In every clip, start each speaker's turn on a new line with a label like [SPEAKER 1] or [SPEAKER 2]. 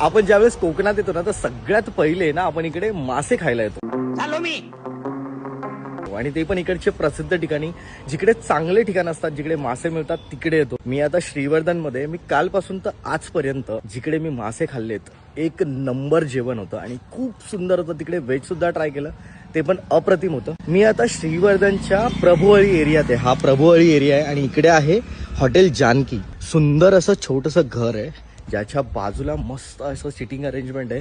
[SPEAKER 1] आपण ज्यावेळेस कोकणात येतो ना तर सगळ्यात पहिले ना आपण इकडे मासे खायला येतो आणि ते पण इकडचे प्रसिद्ध ठिकाणी जिकडे चांगले ठिकाण असतात जिकडे मासे मिळतात तिकडे येतो. मी आता श्रीवर्धन मध्ये मी कालपासून तर आजपर्यंत जिकडे मी मासे खाल्लेत एक नंबर जेवण होतं आणि खूप सुंदर होतं. तिकडे व्हेज सुद्धा ट्राय केलं ते पण अप्रतिम होतं. मी आता श्रीवर्धनच्या प्रभुवळी एरियात आहे. हा प्रभुवळी एरिया आहे आणि इकडे आहे हॉटेल जानकी. सुंदर असं छोटंसं घर आहे ज्याच्या बाजूला मस्त असं सिटिंग अरेंजमेंट आहे.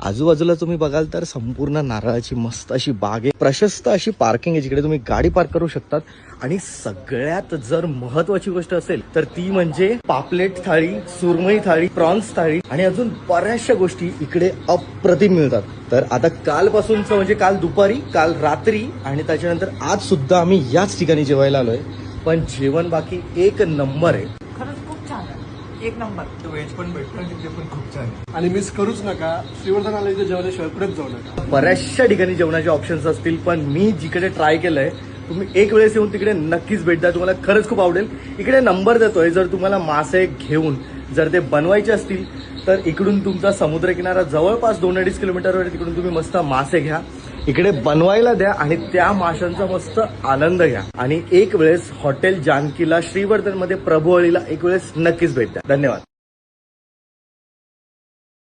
[SPEAKER 1] आजूबाजूला तुम्ही बघाल तर संपूर्ण नारळाची मस्त अशी बाग आहे. प्रशस्त अशी पार्किंग आहे जिकडे तुम्ही गाडी पार्क करू शकतात. आणि सगळ्यात जर महत्वाची गोष्ट असेल तर ती म्हणजे पापलेट थाळी, सुरमई थाळी, प्रॉन्स थाळी आणि अजून बऱ्याचशा गोष्टी इकडे अप्रतिम मिळतात. तर आता कालपासूनच म्हणजे काल दुपारी, काल रात्री आणि त्याच्यानंतर आज सुद्धा आम्ही याच ठिकाणी जेवायला आलोय. पण जेवण बाकी एक नंबर आहे.
[SPEAKER 2] खरंच खूप छान आहे, एक नंबर.
[SPEAKER 3] व्हेज पण भेटतं आणि तिथे पण खूप छान आहे. आणि मिस करूच नका, श्रीवर्धन आला इथे जेवल्याशिवाय परत जाऊ नका.
[SPEAKER 1] बऱ्याचशा ठिकाणी जेवणाचे ऑप्शन्स असतील पण मी जिकडे ट्राय केलंय तुम्ही एक वेळेस येऊन तिकडे नक्कीच भेट द्या. तुम्हाला खरंच खूप आवडेल. इकडे नंबर देतोय, जर तुम्हाला मासे घेऊन जर ते बनवायचे असतील तर इकडून तुमचा समुद्रकिनारा जवळपास 2-2.5 किलोमीटरवर, तिकडून तुम्ही मस्त मासे घ्या, इकडे बनवायला द्या आणि त्या माशांचा मस्त आनंद घ्या. आणि एक वेळेस हॉटेल जानकीला श्रीवर्धन मध्ये प्रभुवळीला एक वेळेस नक्कीच भेट द्या. धन्यवाद.